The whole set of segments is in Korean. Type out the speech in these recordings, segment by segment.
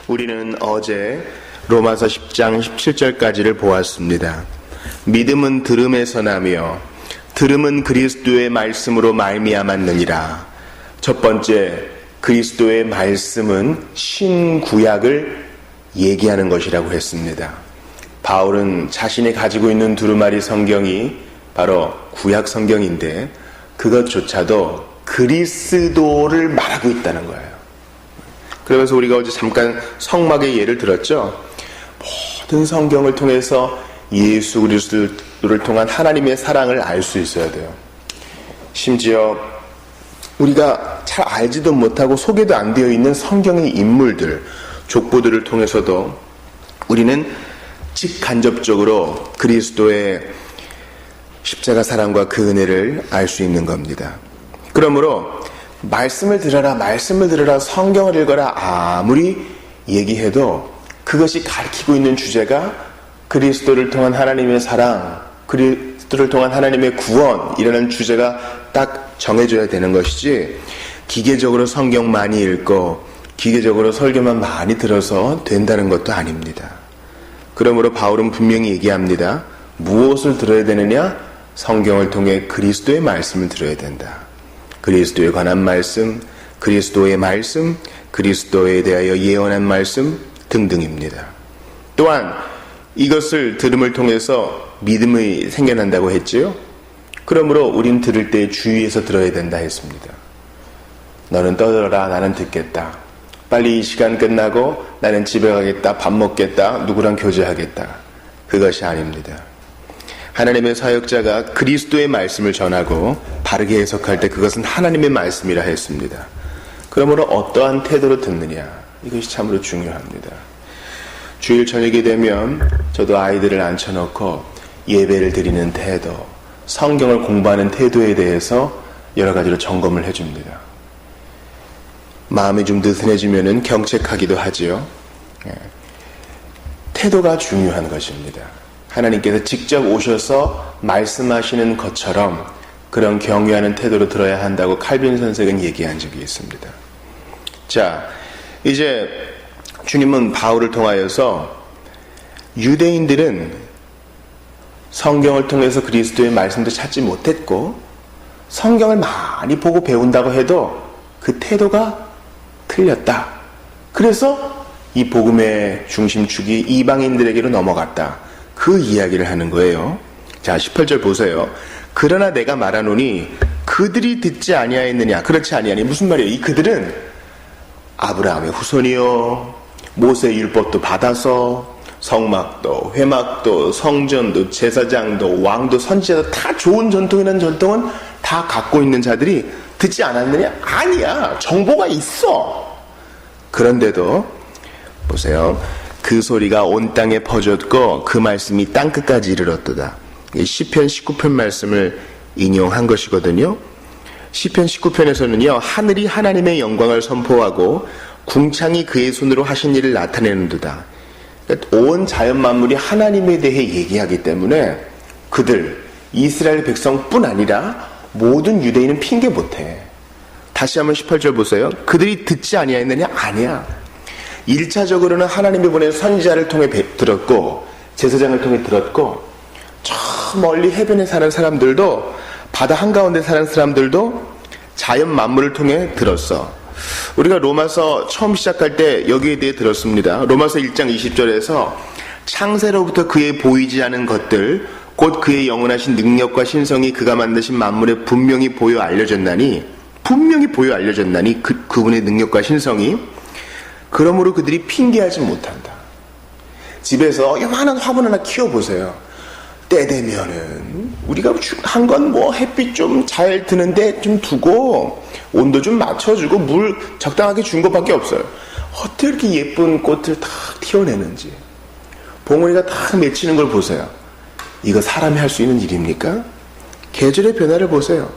우리는 어제 로마서 10장 17절까지를 보았습니다. 믿음은 들음에서 나며 들음은 그리스도의 말씀으로 말미암았느니라. 첫 번째, 그리스도의 말씀은 신구약을 얘기하는 것이라고 했습니다. 바울은 자신이 가지고 있는 두루마리 성경이 바로 구약 성경인데 그것조차도 그리스도를 말하고 있다는 거예요. 그러면서 우리가 어제 잠깐 성막의 예를 들었죠. 모든 성경을 통해서 예수 그리스도를 통한 하나님의 사랑을 알 수 있어야 돼요. 심지어 우리가 잘 알지도 못하고 소개도 안 되어 있는 성경의 인물들, 족보들을 통해서도 우리는 직간접적으로 그리스도의 십자가 사랑과 그 은혜를 알 수 있는 겁니다. 그러므로 말씀을 들어라, 성경을 읽어라 아무리 얘기해도 그것이 가리키고 있는 주제가 그리스도를 통한 하나님의 사랑, 그리스도를 통한 하나님의 구원이라는 주제가 딱 정해져야 되는 것이지, 기계적으로 성경 많이 읽고 기계적으로 설교만 많이 들어서 된다는 것도 아닙니다. 그러므로 바울은 분명히 얘기합니다. 무엇을 들어야 되느냐? 성경을 통해 그리스도의 말씀을 들어야 된다. 그리스도에 관한 말씀, 그리스도의 말씀, 그리스도에 대하여 예언한 말씀 등등입니다. 또한 이것을 들음을 통해서 믿음이 생겨난다고 했지요. 그러므로 우린 들을 때 주의해서 들어야 된다 했습니다. 너는 떠들어라, 나는 듣겠다. 빨리 이 시간 끝나고 나는 집에 가겠다, 밥 먹겠다, 누구랑 교제하겠다. 그것이 아닙니다. 하나님의 사역자가 그리스도의 말씀을 전하고 바르게 해석할 때 그것은 하나님의 말씀이라 했습니다. 그러므로 어떠한 태도로 듣느냐, 이것이 참으로 중요합니다. 주일 저녁이 되면 저도 아이들을 앉혀놓고 예배를 드리는 태도, 성경을 공부하는 태도에 대해서 여러 가지로 점검을 해줍니다. 마음이 좀 느슨해지면 경책하기도 하지요. 태도가 중요한 것입니다. 하나님께서 직접 오셔서 말씀하시는 것처럼 그런 경외하는 태도로 들어야 한다고 칼빈 선생은 얘기한 적이 있습니다. 자, 이제 주님은 바울을 통하여서 유대인들은 성경을 통해서 그리스도의 말씀도 찾지 못했고 성경을 많이 보고 배운다고 해도 그 태도가 틀렸다. 그래서 이 복음의 중심축이 이방인들에게로 넘어갔다. 그 이야기를 하는 거예요. 자, 18절 보세요. 그러나 내가 말하노니 그들이 듣지 아니하였느냐. 그렇지 아니하니. 무슨 말이에요? 이 그들은 아브라함의 후손이요, 모세의 율법도 받아서 성막도 회막도 성전도 제사장도 왕도 선지자도 다 좋은 전통이라는 전통은 다 갖고 있는 자들이 듣지 않았느냐? 아니야. 정보가 있어. 그런데도 보세요. 그 소리가 온 땅에 퍼졌고 그 말씀이 땅끝까지 이르렀도다. 시편 19편 말씀을 인용한 것이거든요. 시편 19편에서는요. 하늘이 하나님의 영광을 선포하고 궁창이 그의 손으로 하신 일을 나타내는도다. 그러니까 온 자연 만물이 하나님에 대해 얘기하기 때문에 그들, 이스라엘 백성뿐 아니라 모든 유대인은 핑계 못해. 다시 한번 18절 보세요. 그들이 듣지 아니하였느냐? 아니야. 1차적으로는 하나님이 보낸 선지자를 통해 들었고 제사장을 통해 들었고 저 멀리 해변에 사는 사람들도 바다 한가운데 사는 사람들도 자연 만물을 통해 들었어. 우리가 로마서 처음 시작할 때 여기에 대해 들었습니다. 로마서 1장 20절에서 창세로부터 그의 보이지 않은 것들 곧 그의 영원하신 능력과 신성이 그가 만드신 만물에 분명히 보여 알려졌나니 그분의 능력과 신성이 그러므로 그들이 핑계하지 못한다. 집에서 요만한 화분 하나 키워보세요. 때 되면은 우리가 한 건 뭐 햇빛 좀 잘 드는데 좀 두고 온도 좀 맞춰주고 물 적당하게 준 것밖에 없어요. 어떻게 이렇게 예쁜 꽃을 다 튀어내는지, 봉우리가 다 맺히는 걸 보세요. 이거 사람이 할 수 있는 일입니까? 계절의 변화를 보세요.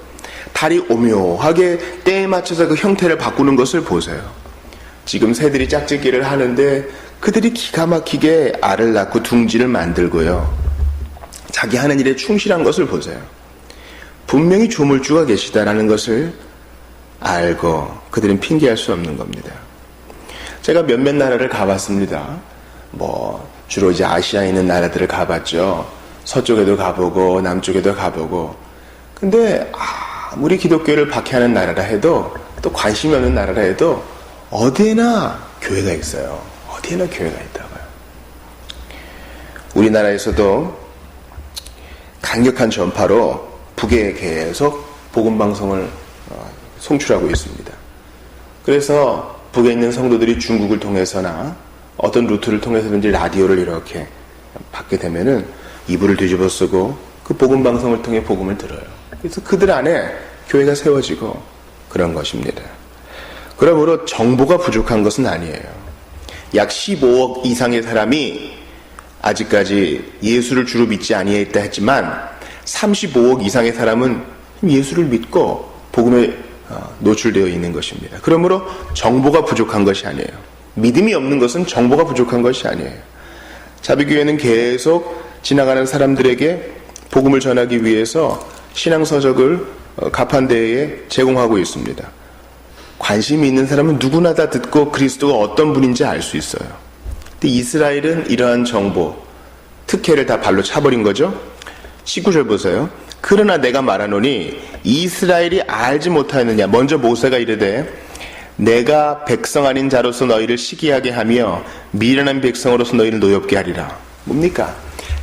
달이 오묘하게 때에 맞춰서 그 형태를 바꾸는 것을 보세요. 지금 새들이 짝짓기를 하는데 그들이 기가 막히게 알을 낳고 둥지를 만들고요. 자기 하는 일에 충실한 것을 보세요. 분명히 조물주가 계시다라는 것을 알고 그들은 핑계할 수 없는 겁니다. 제가 몇몇 나라를 가봤습니다. 주로 이제 아시아에 있는 나라들을 가봤죠. 서쪽에도 가보고 남쪽에도 가보고. 근데 아무리 기독교를 박해하는 나라라 해도, 또 관심이 없는 나라라 해도 어디에나 교회가 있어요. 어디에나 교회가 있다고요. 우리나라에서도 강력한 전파로 북에 계속 복음방송을 송출하고 있습니다. 그래서 북에 있는 성도들이 중국을 통해서나 어떤 루트를 통해서든지 라디오를 이렇게 받게 되면은 이불을 뒤집어 쓰고 그 복음방송을 통해 복음을 들어요. 그래서 그들 안에 교회가 세워지고 그런 것입니다. 그러므로 정보가 부족한 것은 아니에요. 약 15억 이상의 사람이 아직까지 예수를 주로 믿지 아니했다 했지만 35억 이상의 사람은 예수를 믿고 복음에 노출되어 있는 것입니다. 그러므로 정보가 부족한 것이 아니에요. 믿음이 없는 것은 정보가 부족한 것이 아니에요. 자비교회는 계속 지나가는 사람들에게 복음을 전하기 위해서 신앙서적을 가판대에 제공하고 있습니다. 관심이 있는 사람은 누구나 다 듣고 그리스도가 어떤 분인지 알 수 있어요. 근데 이스라엘은 이러한 정보, 특혜를 다 발로 차버린 거죠. 19절 보세요. 그러나 내가 말하노니 이스라엘이 알지 못하였느냐. 먼저 모세가 이르되 내가 백성 아닌 자로서 너희를 시기하게 하며 미련한 백성으로서 너희를 노엽게 하리라. 뭡니까?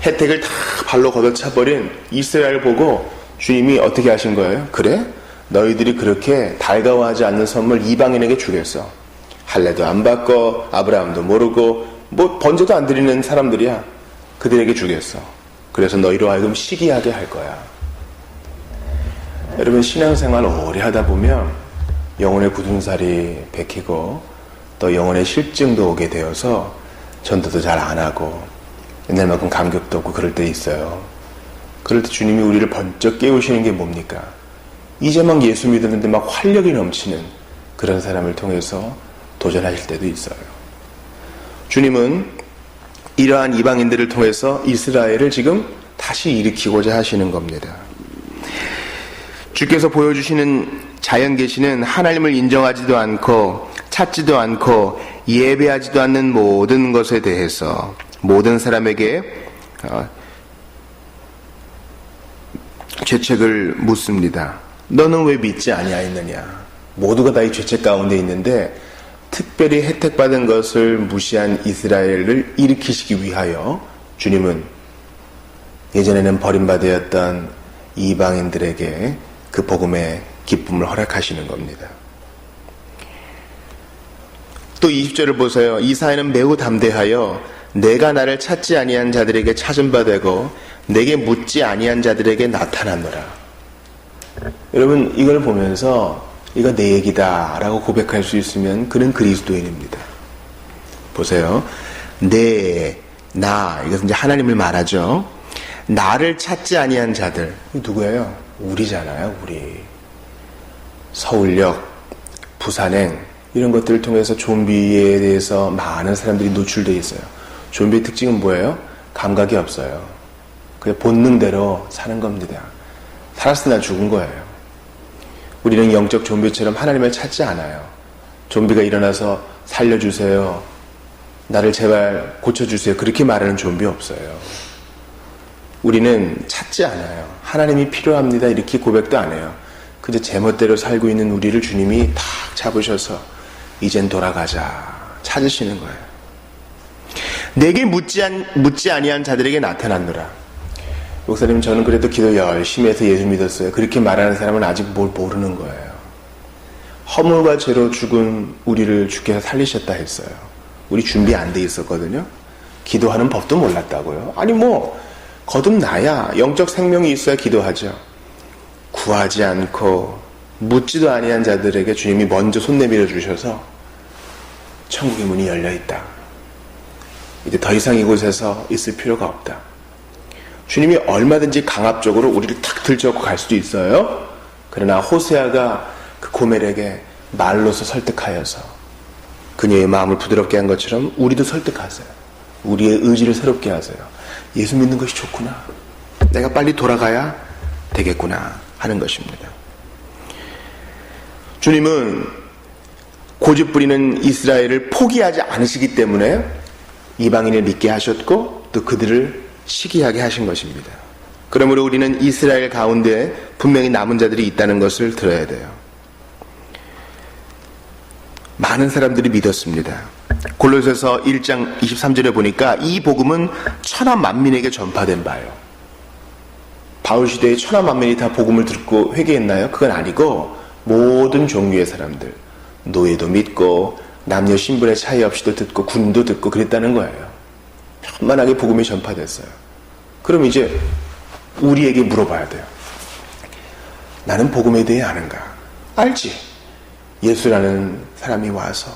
혜택을 다 발로 걷어차버린 이스라엘 보고 주님이 어떻게 하신 거예요? 그래? 너희들이 그렇게 달가워하지 않는 선물 이방인에게 주겠어. 할례도 안 받고 아브라함도 모르고 번제도 안 드리는 사람들이야. 그들에게 주겠어. 그래서 너희로 하여금 시기하게 할 거야. 여러분, 신앙생활 오래 하다 보면 영혼의 굳은살이 베끼고 또 영혼의 실증도 오게 되어서 전도도 잘 안 하고 옛날만큼 감격도 없고 그럴 때 있어요. 그럴 때 주님이 우리를 번쩍 깨우시는 게 뭡니까? 이제 막 예수 믿었는데 막 활력이 넘치는 그런 사람을 통해서 도전하실 때도 있어요. 주님은 이러한 이방인들을 통해서 이스라엘을 지금 다시 일으키고자 하시는 겁니다. 주께서 보여주시는 자연 계시는 하나님을 인정하지도 않고 찾지도 않고 예배하지도 않는 모든 것에 대해서 모든 사람에게 죄책을 묻습니다. 너는 왜 믿지 아니하였느냐? 모두가 다 이 죄책 가운데 있는데 특별히 혜택받은 것을 무시한 이스라엘을 일으키시기 위하여 주님은 예전에는 버림받았던 이방인들에게 그 복음의 기쁨을 허락하시는 겁니다. 또 20절을 보세요. 이사야는 매우 담대하여 내가 나를 찾지 아니한 자들에게 찾은 바 되고 내게 묻지 아니한 자들에게 나타나노라. 여러분, 이걸 보면서 이거 내 얘기다 라고 고백할 수 있으면 그는 그리스도인입니다. 보세요. 나, 이것은 이제 하나님을 말하죠. 나를 찾지 아니한 자들. 누구예요? 우리잖아요, 우리. 서울역, 부산행, 이런 것들을 통해서 좀비에 대해서 많은 사람들이 노출되어 있어요. 좀비의 특징은 뭐예요? 감각이 없어요. 그냥 본능대로 사는 겁니다. 살았으나 죽은 거예요. 우리는 영적 좀비처럼 하나님을 찾지 않아요. 좀비가 일어나서 살려주세요. 나를 제발 고쳐주세요. 그렇게 말하는 좀비 없어요. 우리는 찾지 않아요. 하나님이 필요합니다. 이렇게 고백도 안 해요. 그저 제멋대로 살고 있는 우리를 주님이 탁 잡으셔서 이젠 돌아가자 찾으시는 거예요. 내게 묻지 아니한 자들에게 나타났노라. 목사님, 저는 그래도 기도 열심히 해서 예수 믿었어요. 그렇게 말하는 사람은 아직 뭘 모르는 거예요. 허물과 죄로 죽은 우리를 주께서 살리셨다 했어요. 우리 준비 안 돼 있었거든요. 기도하는 법도 몰랐다고요. 아니 거듭나야 영적 생명이 있어야 기도하죠. 구하지 않고 묻지도 아니한 자들에게 주님이 먼저 손 내밀어 주셔서 천국의 문이 열려 있다. 이제 더 이상 이곳에서 있을 필요가 없다. 주님이 얼마든지 강압적으로 우리를 탁 들잡고 갈 수도 있어요. 그러나 호세아가 그 고멜에게 말로서 설득하여서 그녀의 마음을 부드럽게 한 것처럼 우리도 설득하세요. 우리의 의지를 새롭게 하세요. 예수 믿는 것이 좋구나. 내가 빨리 돌아가야 되겠구나 하는 것입니다. 주님은 고집 부리는 이스라엘을 포기하지 않으시기 때문에 이방인을 믿게 하셨고 또 그들을 시기하게 하신 것입니다. 그러므로 우리는 이스라엘 가운데 분명히 남은 자들이 있다는 것을 들어야 돼요. 많은 사람들이 믿었습니다. 골로새서 1장 23절에 보니까 이 복음은 천하 만민에게 전파된 바예요. 바울 시대에 천하 만민이 다 복음을 듣고 회개했나요? 그건 아니고 모든 종류의 사람들, 노예도 믿고 남녀 신분의 차이 없이도 듣고 군도 듣고 그랬다는 거예요. 편만하게 복음이 전파됐어요. 그럼 이제 우리에게 물어봐야 돼요. 나는 복음에 대해 아는가? 알지. 예수라는 사람이 와서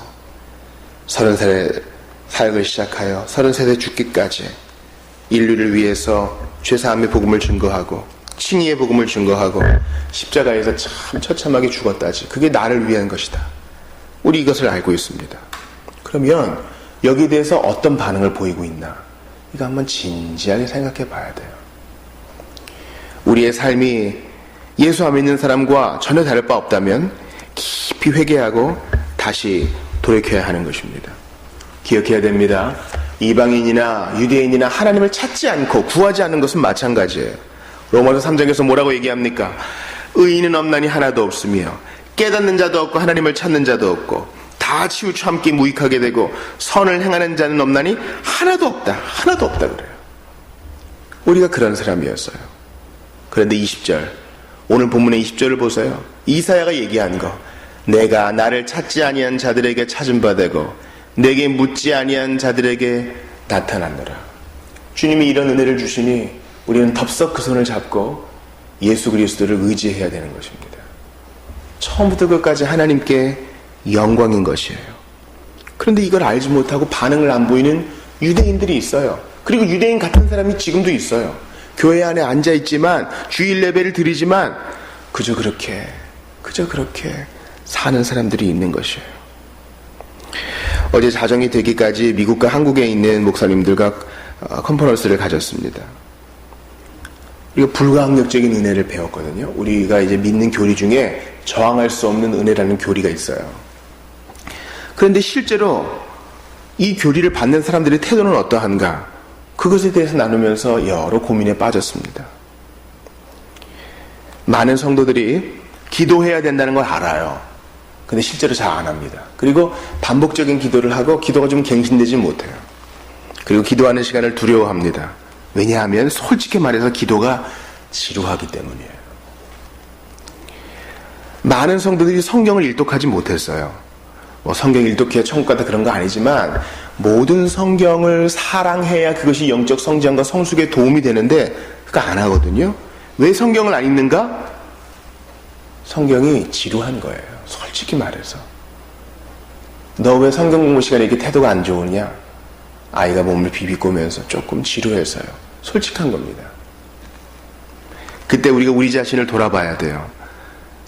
30살에 사역을 시작하여 30살에 죽기까지 인류를 위해서 죄사함의 복음을 증거하고 칭의의 복음을 증거하고 십자가에서 참 처참하게 죽었다지. 그게 나를 위한 것이다. 우리 이것을 알고 있습니다. 그러면 여기에 대해서 어떤 반응을 보이고 있나? 이거 한번 진지하게 생각해 봐야 돼요. 우리의 삶이 예수 안 믿는 사람과 전혀 다를 바 없다면 깊이 회개하고 다시 돌이켜야 하는 것입니다. 기억해야 됩니다. 이방인이나 유대인이나 하나님을 찾지 않고 구하지 않는 것은 마찬가지예요. 로마서 3장에서 뭐라고 얘기합니까? 의인은 없나니 하나도 없으며 깨닫는 자도 없고 하나님을 찾는 자도 없고 다 치우쳐 함께 무익하게 되고 선을 행하는 자는 없나니 하나도 없다. 하나도 없다 그래요. 우리가 그런 사람이었어요. 그런데 20절, 오늘 본문의 20절을 보세요. 이사야가 얘기한 거, 내가 나를 찾지 아니한 자들에게 찾은 바 되고 내게 묻지 아니한 자들에게 나타났노라. 주님이 이런 은혜를 주시니 우리는 덥석 그 손을 잡고 예수 그리스도를 의지해야 되는 것입니다. 처음부터 끝까지 하나님께 영광인 것이에요. 그런데 이걸 알지 못하고 반응을 안 보이는 유대인들이 있어요. 그리고 유대인 같은 사람이 지금도 있어요. 교회 안에 앉아있지만 주일 예배를 드리지만 그저 그렇게 사는 사람들이 있는 것이에요. 어제 자정이 되기까지 미국과 한국에 있는 목사님들과 컨퍼런스를 가졌습니다. 우리가 불가항력적인 은혜를 배웠거든요. 우리가 이제 믿는 교리 중에 저항할 수 없는 은혜라는 교리가 있어요. 그런데 실제로 이 교리를 받는 사람들의 태도는 어떠한가? 그것에 대해서 나누면서 여러 고민에 빠졌습니다. 많은 성도들이 기도해야 된다는 걸 알아요. 근데 실제로 잘 안 합니다. 그리고 반복적인 기도를 하고 기도가 좀 갱신되지 못해요. 그리고 기도하는 시간을 두려워합니다. 왜냐하면 솔직히 말해서 기도가 지루하기 때문이에요. 많은 성도들이 성경을 일독하지 못했어요. 성경 일독해야 천국 가다 그런 거 아니지만 모든 성경을 사랑해야 그것이 영적 성장과 성숙에 도움이 되는데 그거 안 하거든요. 왜 성경을 안 읽는가? 성경이 지루한 거예요. 솔직히 말해서. 너 왜 성경 공부 시간에 이렇게 태도가 안 좋으냐? 아이가 몸을 비비꼬면서 조금 지루해서요. 솔직한 겁니다. 그때 우리가 우리 자신을 돌아봐야 돼요.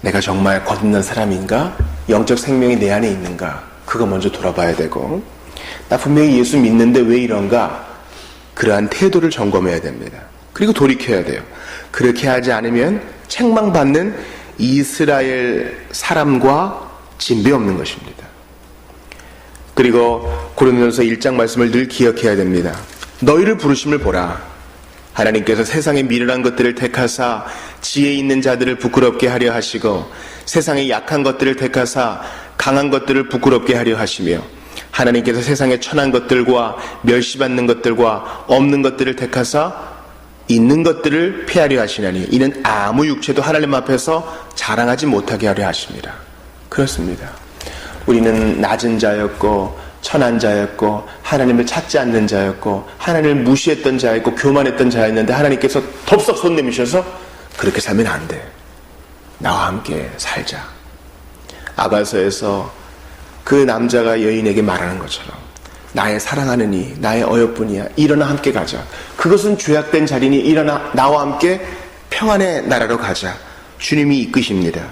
내가 정말 거듭난 사람인가? 영적 생명이 내 안에 있는가? 그거 먼저 돌아봐야 되고, 나 분명히 예수 믿는데 왜 이런가? 그러한 태도를 점검해야 됩니다. 그리고 돌이켜야 돼요. 그렇게 하지 않으면 책망받는 이스라엘 사람과 진배 없는 것입니다. 그리고 고린도전서 1장 말씀을 늘 기억해야 됩니다. 너희를 부르심을 보라. 하나님께서 세상의 미련한 것들을 택하사 지혜 있는 자들을 부끄럽게 하려 하시고 세상의 약한 것들을 택하사 강한 것들을 부끄럽게 하려 하시며 하나님께서 세상의 천한 것들과 멸시받는 것들과 없는 것들을 택하사 있는 것들을 폐하려 하시나니 이는 아무 육체도 하나님 앞에서 자랑하지 못하게 하려 하십니다. 그렇습니다. 우리는 낮은 자였고 천한 자였고 하나님을 찾지 않는 자였고 하나님을 무시했던 자였고 교만했던 자였는데 하나님께서 덥석 손 내미셔서 그렇게 살면 안 돼. 나와 함께 살자. 아가서에서 그 남자가 여인에게 말하는 것처럼 나의 사랑하는 이 나의 어여쁜이야 일어나 함께 가자. 그것은 죄악된 자리니 일어나 나와 함께 평안의 나라로 가자. 주님이 이끄십니다.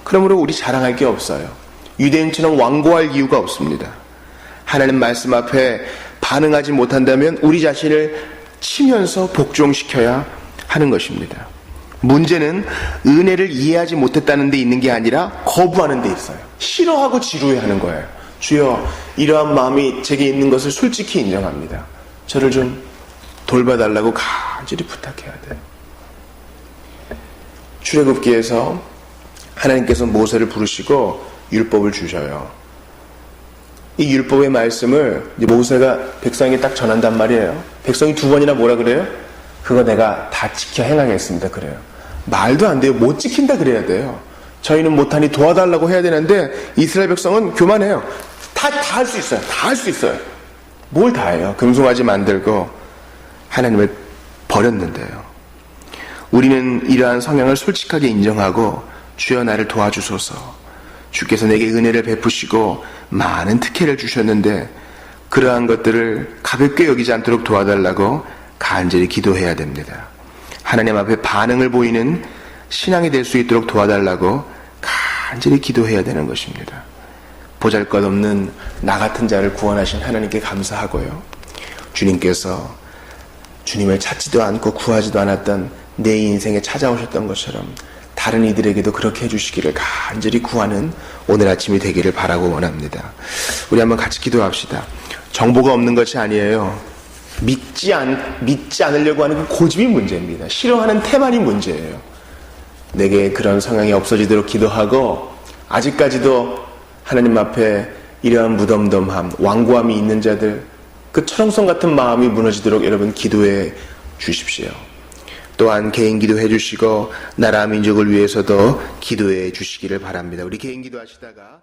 그러므로 우리 자랑할 게 없어요. 유대인처럼 완고할 이유가 없습니다. 하나님 말씀 앞에 반응하지 못한다면 우리 자신을 치면서 복종시켜야 하는 것입니다. 문제는 은혜를 이해하지 못했다는 데 있는 게 아니라 거부하는 데 있어요. 싫어하고 지루해하는 거예요. 주여, 이러한 마음이 제게 있는 것을 솔직히 인정합니다. 저를 좀 돌봐달라고 간절히 부탁해야 돼요. 출애굽기에서 하나님께서 모세를 부르시고 율법을 주셔요. 이 율법의 말씀을 모세가 백성에게 딱 전한단 말이에요. 백성이 두 번이나 뭐라 그래요? 그거 내가 다 지켜 행하겠습니다. 그래요. 말도 안 돼요. 못 지킨다 그래야 돼요. 저희는 못하니 도와달라고 해야 되는데 이스라엘 백성은 교만해요. 다 할 수 있어요. 다 할 수 있어요. 뭘 다 해요? 금송아지 만들고 하나님을 버렸는데요. 우리는 이러한 성향을 솔직하게 인정하고 주여 나를 도와주소서. 주께서 내게 은혜를 베푸시고 많은 특혜를 주셨는데 그러한 것들을 가볍게 여기지 않도록 도와달라고 간절히 기도해야 됩니다. 하나님 앞에 반응을 보이는 신앙이 될 수 있도록 도와달라고 간절히 기도해야 되는 것입니다. 보잘것없는 나 같은 자를 구원하신 하나님께 감사하고요. 주님께서 주님을 찾지도 않고 구하지도 않았던 내 인생에 찾아오셨던 것처럼 다른 이들에게도 그렇게 해주시기를 간절히 구하는 오늘 아침이 되기를 바라고 원합니다. 우리 한번 같이 기도합시다. 정보가 없는 것이 아니에요. 믿지 않으려고 하는 그 고집이 문제입니다. 싫어하는 태만이 문제예요. 내게 그런 성향이 없어지도록 기도하고 아직까지도 하나님 앞에 이러한 무덤덤함, 완고함이 있는 자들, 그 철옹성 같은 마음이 무너지도록 여러분 기도해 주십시오. 또한 개인 기도해 주시고 나라 민족을 위해서도 기도해 주시기를 바랍니다. 우리 개인 기도하시다가